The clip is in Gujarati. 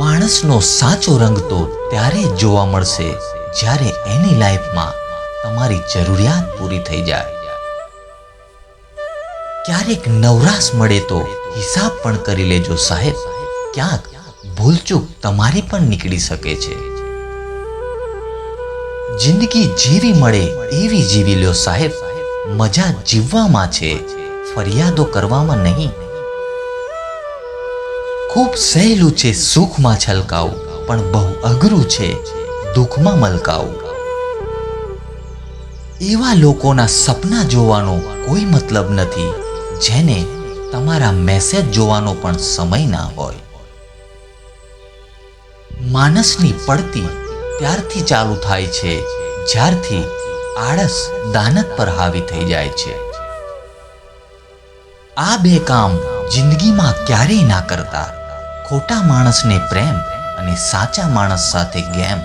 માણસનો સાચો રંગ તો ત્યારે જ જોવા મળશે જ્યારે એની લાઈફમાં તમારી જરૂરિયાત પૂરી થઈ જાય. ક્યારેક નવરાશ મળે તો હિસાબ પણ કરી લેજો સાહેબ, ક્યાંક ભૂલચૂક તમારી પણ નીકળી શકે છે. જિંદગી જેવી મળે એવી જીવી લ્યો સાહેબ, મજા જીવવામાં છે, ફરિયાદો કરવામાં નહીં. ખૂબ સહેલું છે સુખમાં છલકાવું, પણ બહુ અઘરું છે દુઃખમાં મલકાવું. એવા લોકોના સપના જોવાનો કોઈ મતલબ નથી જેને તમારા મેસેજ જોવાનો પણ સમય ના હોય. માણસની પડતી ત્યારથી ચાલુ થાય છે જ્યારથી આળસ દાનત પર હાવી થઈ જાય છે. આ બે કામ જિંદગીમાં ક્યારેય ના કરતા, ખોટા માણસને પ્રેમ અને સાચા માણસ સાથે ગેમ.